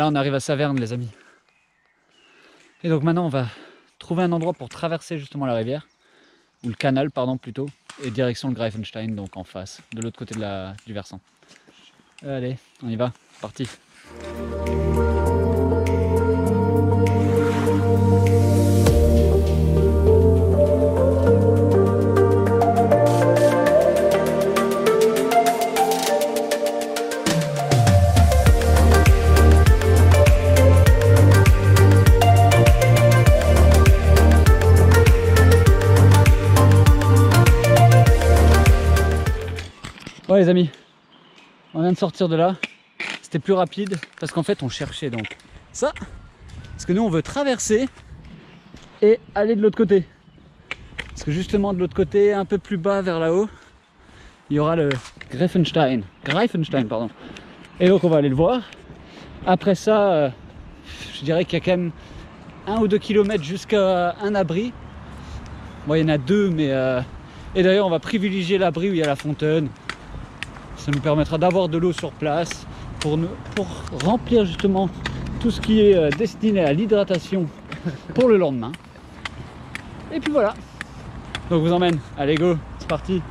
Là on arrive à Saverne les amis. Et donc maintenant on va trouver un endroit pour traverser justement la rivière, ou le canal pardon plutôt, et direction le Greifenstein, donc en face, de l'autre côté du versant. Allez, on y va, c'est parti. Ouais les amis, on vient de sortir de là, c'était plus rapide parce qu'en fait on cherchait donc ça, parce que nous on veut traverser et aller de l'autre côté. Parce que justement de l'autre côté, un peu plus bas vers là-haut, il y aura le Greifenstein pardon. Et donc on va aller le voir. Après ça, je dirais qu'il y a quand même 1 ou 2 kilomètres jusqu'à un abri. Bon il y en a 2 mais... Et d'ailleurs on va privilégier l'abri où il y a la fontaine. Ça nous permettra d'avoir de l'eau sur place pour remplir justement tout ce qui est destiné à l'hydratation pour le lendemain. Et puis voilà. Donc je vous emmène. Allez go, c'est parti.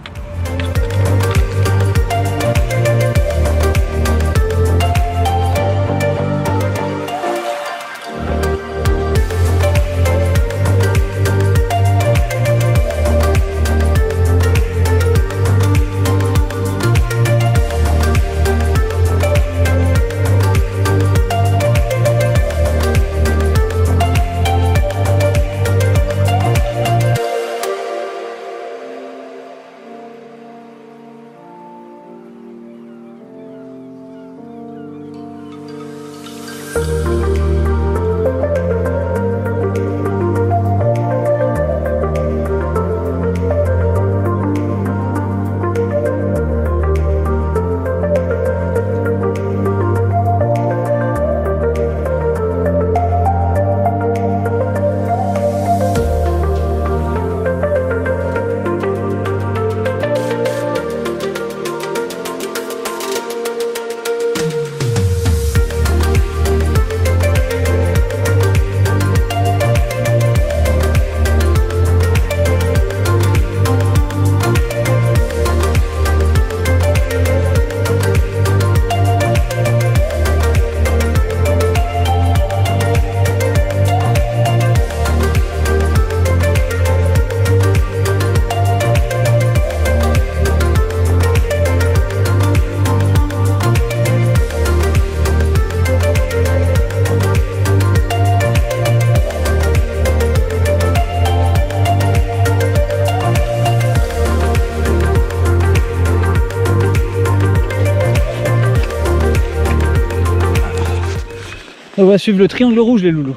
On va suivre le triangle rouge les loulous.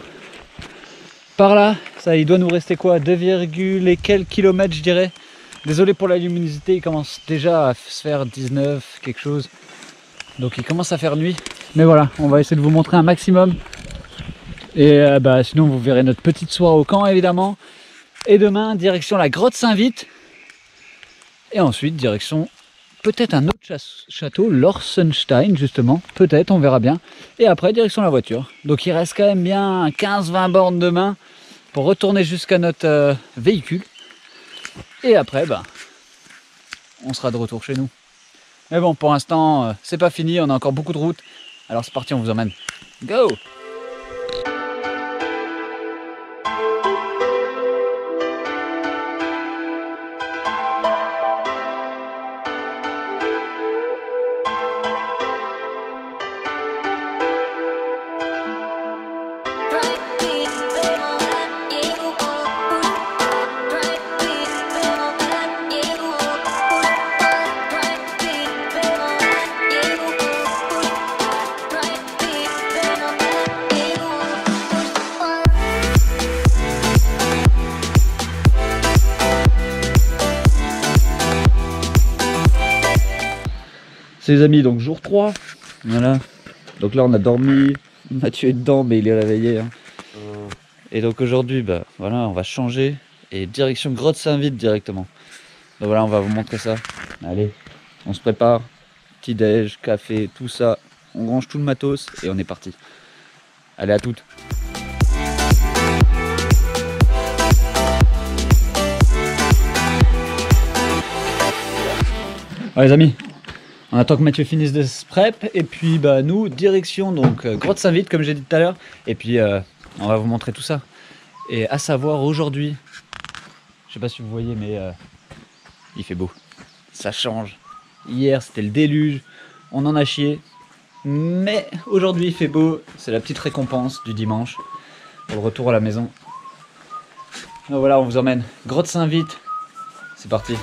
Par là, ça il doit nous rester quoi, 2, et quelques kilomètres je dirais. Désolé pour la luminosité, il commence déjà à se faire 19 quelque chose. Donc il commence à faire nuit. Mais voilà, on va essayer de vous montrer un maximum. Et sinon vous verrez notre petite soirée au camp évidemment. Et demain, direction la grotte Saint-Vite. Et ensuite, direction peut-être un autre château, l'Orsenstein justement. Peut-être, on verra bien. Et après, direction la voiture. Donc il reste quand même bien 15-20 bornes demain pour retourner jusqu'à notre véhicule. Et après, on sera de retour chez nous. Mais bon, pour l'instant, c'est pas fini. On a encore beaucoup de route. Alors c'est parti, on vous emmène. Go! C'est les amis, donc jour 3, voilà. Donc là on a dormi, Mathieu est dedans mais il est réveillé. Hein. Et donc aujourd'hui, voilà, on va changer et direction grotte Saint-Vite directement. Donc voilà, on va vous montrer ça. Allez, on se prépare, petit déj, café, tout ça. On range tout le matos et on est parti. Allez, à toutes. Ouais, les amis, on attend que Mathieu finisse de se prep et puis bah nous direction donc Grotte Saint-Vite comme j'ai dit tout à l'heure et puis on va vous montrer tout ça. Et à savoir aujourd'hui, je sais pas si vous voyez mais il fait beau, ça change. Hier c'était le déluge, on en a chié, mais aujourd'hui il fait beau, c'est la petite récompense du dimanche pour le retour à la maison. Donc voilà, on vous emmène Grotte Saint-Vite, c'est parti.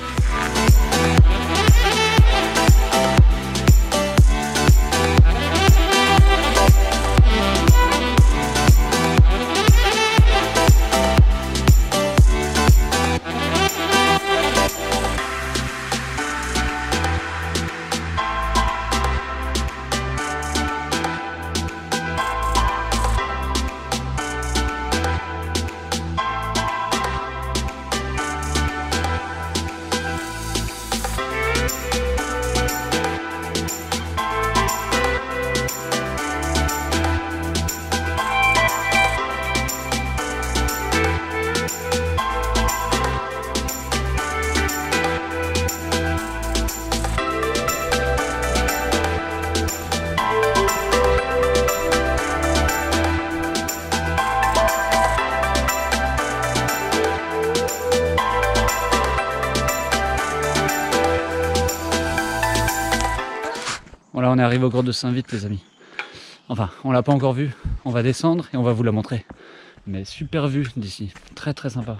Voilà, on est arrivé au grotte de Saint-Vite les amis. Enfin, on l'a pas encore vu, on va descendre et on va vous la montrer. Mais super vue d'ici, très très sympa.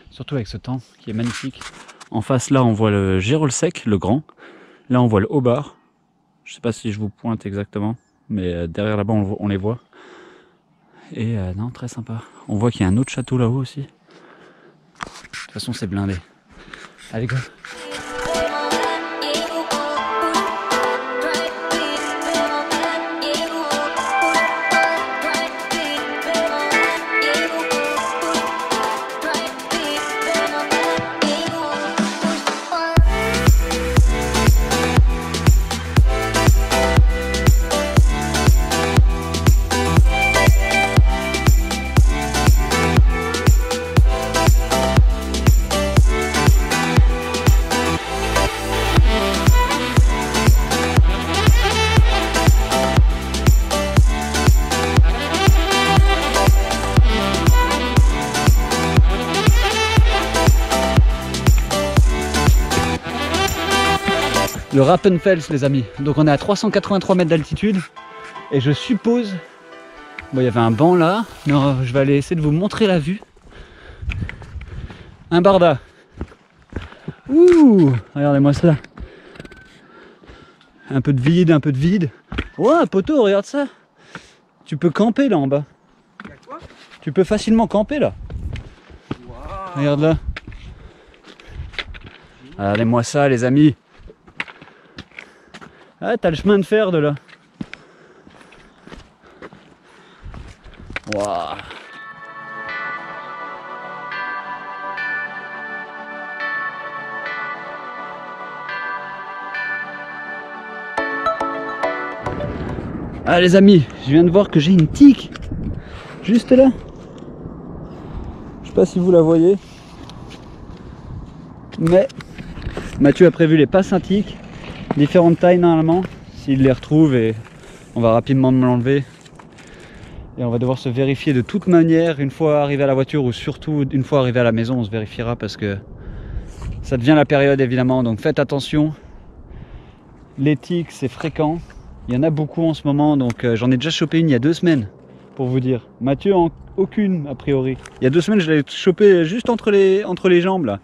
Surtout avec ce temps qui est magnifique. En face là on voit le Gérolsec, le grand. Là on voit le Haut-Bar. Je sais pas si je vous pointe exactement, mais derrière là-bas on les voit. Et non, très sympa. On voit qu'il y a un autre château là-haut aussi. De toute façon c'est blindé. Allez go. Le Rappenfels les amis, donc on est à 383 mètres d'altitude et je suppose, bon il y avait un banc là, mais je vais aller essayer de vous montrer la vue. Un barda. Ouh, regardez-moi ça. Un peu de vide, un peu de vide. Ouais, un poteau, regarde ça. Tu peux camper là en bas. Tu peux facilement camper là. Wow. Regarde là. Regardez-moi ça les amis. Ah, t'as le chemin de fer de là. Waouh. Ah les amis, je viens de voir que j'ai une tique. Juste là. Je sais pas si vous la voyez. Mais Mathieu a prévu les passes tiques. Différentes tailles normalement, s'il les retrouve et on va rapidement me l'enlever. Et on va devoir se vérifier de toute manière une fois arrivé à la voiture ou surtout une fois arrivé à la maison, on se vérifiera parce que ça devient la période évidemment, donc faites attention. Les tiques c'est fréquent, il y en a beaucoup en ce moment, donc j'en ai déjà chopé une il y a 2 semaines pour vous dire. Mathieu en aucune a priori. Il y a 2 semaines je l'ai chopé juste entre les jambes là,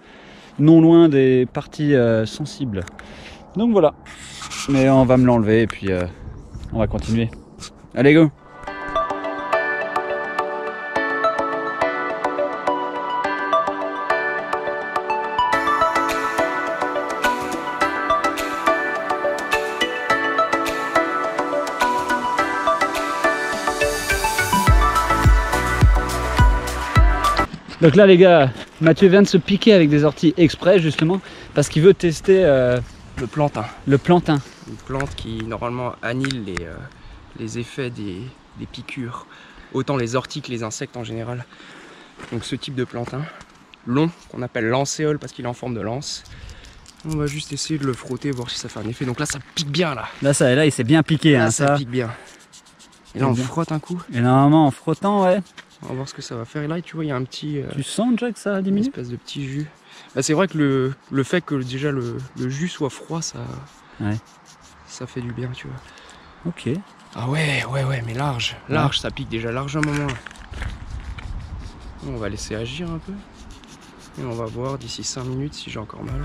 non loin des parties sensibles. Donc voilà, mais on va me l'enlever et puis on va continuer. Allez go! Donc là les gars, Mathieu vient de se piquer avec des orties exprès justement parce qu'il veut tester le plantain. Le plantain. Une plante qui normalement annule les effets des piqûres autant les orties que les insectes en général. Donc ce type de plantain long qu'on appelle lancéole parce qu'il est en forme de lance. On va juste essayer de le frotter, voir si ça fait un effet. Donc là ça pique bien là. Là il s'est bien piqué. Là, hein, ça pique bien. Et là on frotte un coup. Et normalement en frottant, ouais. On va voir ce que ça va faire. Et là tu vois il y a un petit... Tu sens déjà que ça a diminué? Une espèce de petit jus. Bah, c'est vrai que le fait que déjà le jus soit froid, ça fait du bien, tu vois. Ok. Ah ouais, mais large, ça pique déjà largement moins. On va laisser agir un peu. Et on va voir d'ici 5 minutes si j'ai encore mal.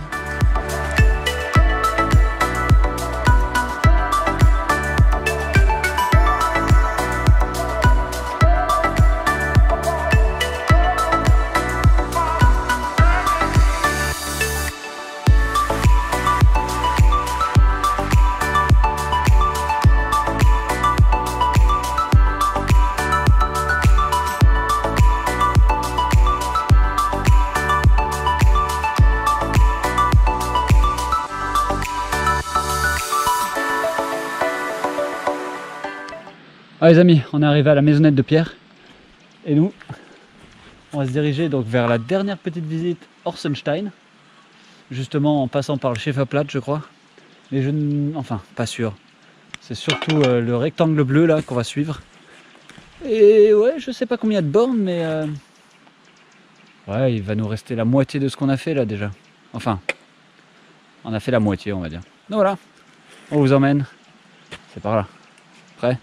Ah les amis, on est arrivé à la maisonnette de Pierre et nous on va se diriger donc vers la dernière petite visite Orsenstein, justement en passant par le Schäferplatz je crois, mais enfin pas sûr, c'est surtout le rectangle bleu là qu'on va suivre. Et ouais, je sais pas combien de bornes, mais ouais, il va nous rester la moitié de ce qu'on a fait là déjà, enfin on a fait la moitié on va dire. Donc voilà, on vous emmène, c'est par là, prêt?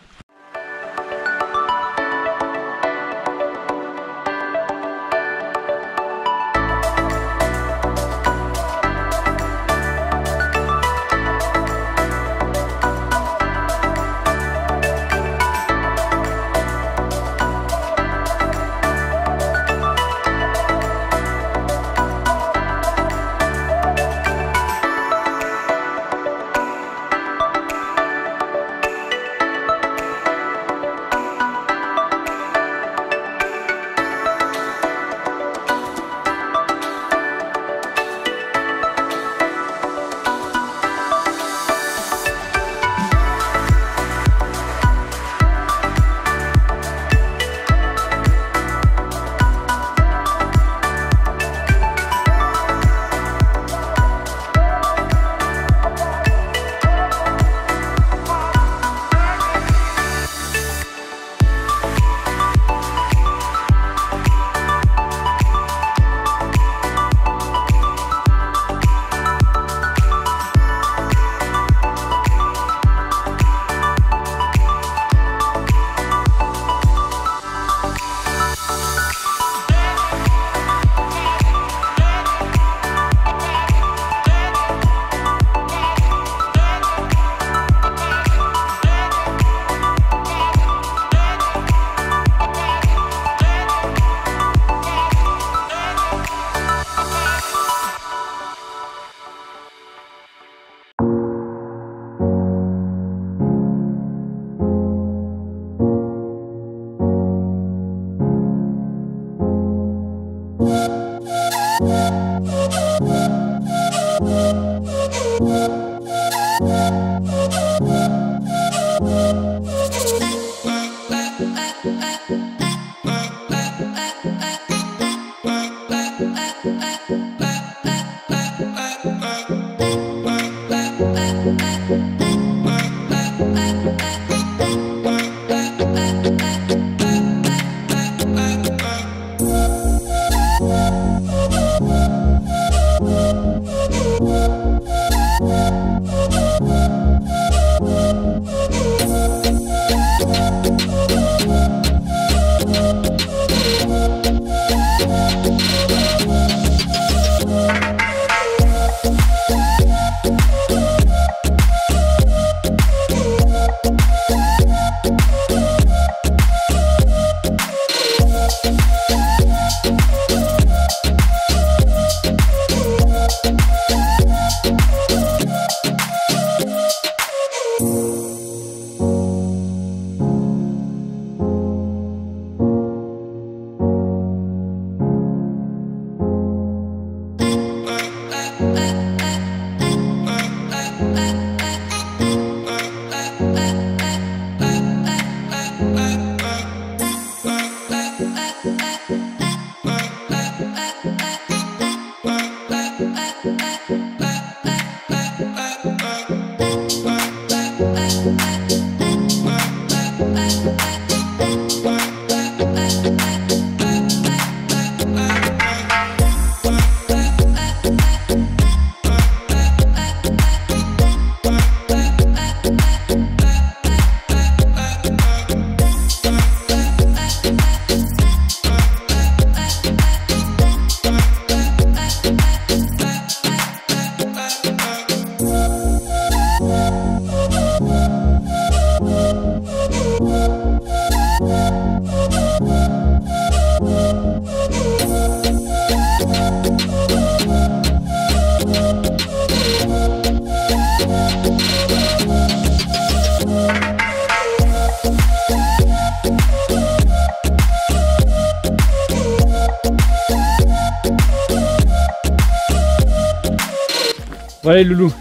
Voilà les loulous,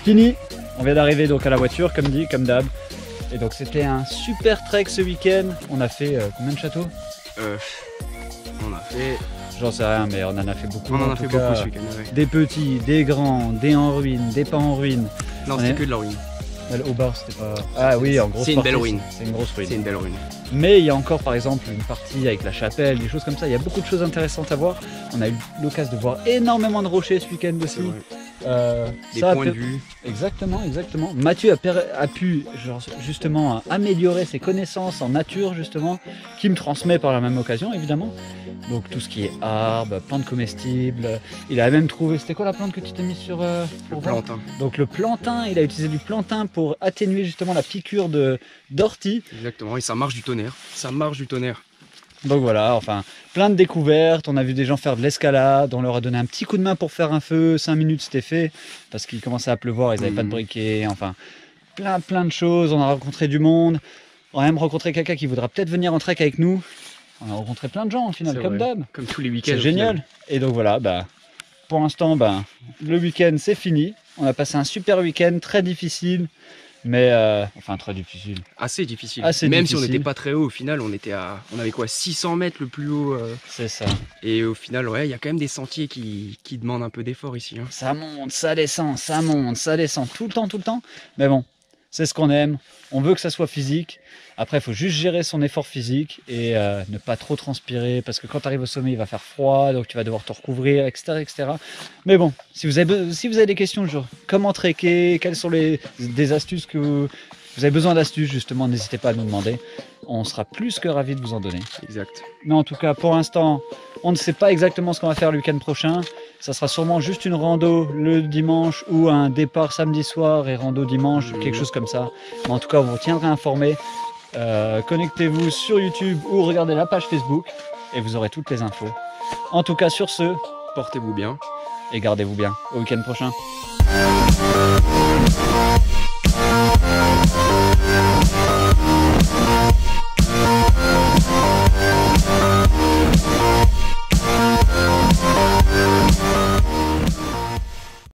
fini. On vient d'arriver donc à la voiture, comme dit, comme d'hab. Et donc c'était un super trek ce week-end. On a fait combien de châteaux? On a fait... J'en sais rien, mais on en a fait beaucoup. On en a fait beaucoup ce week-end, ouais. Des petits, des grands, des en ruine, des pas en ruine. Non, c'était que de la ruine. Au bar, c'était pas... Ah oui, en gros. C'est une belle ruine. C'est une grosse ruine. C'est une belle ruine. Mais il y a encore par exemple une partie avec la chapelle, des choses comme ça. Il y a beaucoup de choses intéressantes à voir. On a eu l'occasion de voir énormément de rochers ce week-end aussi. Des points de vue. Exactement, exactement. Mathieu a pu justement améliorer ses connaissances en nature justement, qui me transmet par la même occasion évidemment. Donc tout ce qui est arbres, plantes comestibles. Il a même trouvé, c'était quoi la plante que tu t'es mise sur Le plantain. Donc le plantain, il a utilisé du plantain pour atténuer justement la piqûre d'ortie. Exactement, et ça marche du tonnerre. Ça marche du tonnerre. Donc voilà, enfin, plein de découvertes, on a vu des gens faire de l'escalade, on leur a donné un petit coup de main pour faire un feu, 5 minutes c'était fait, parce qu'il commençait à pleuvoir, ils n'avaient pas de briquet, enfin, plein de choses, on a rencontré du monde, on a même rencontré quelqu'un qui voudra peut-être venir en trek avec nous, on a rencontré plein de gens au final, comme d'hab. Comme tous les week-ends. C'est génial, et donc voilà, pour l'instant, le week-end c'est fini, on a passé un super week-end, très difficile, mais enfin très difficile. Assez difficile. Même difficile. Si on n'était pas très haut, au final, on avait quoi, 600 mètres le plus haut. C'est ça. Et au final, ouais, il y a quand même des sentiers qui demandent un peu d'effort ici. Hein. Ça monte, ça descend, ça monte, ça descend, tout le temps. Mais bon, c'est ce qu'on aime. On veut que ça soit physique. Après, il faut juste gérer son effort physique et ne pas trop transpirer parce que quand tu arrives au sommet, il va faire froid, donc tu vas devoir te recouvrir, etc. etc. Mais bon, si vous avez des questions, genre comment trekker, quelles sont des astuces que vous avez besoin d'astuces, justement, n'hésitez pas à nous demander. On sera plus que ravis de vous en donner. Exact. Mais en tout cas, pour l'instant, on ne sait pas exactement ce qu'on va faire le week-end prochain. Ça sera sûrement juste une rando le dimanche ou un départ samedi soir et rando dimanche, quelque chose comme ça. Mais en tout cas, on vous tiendra informé. Connectez-vous sur YouTube ou regardez la page Facebook et vous aurez toutes les infos. En tout cas, sur ce, portez-vous bien et gardez-vous bien. Au week-end prochain.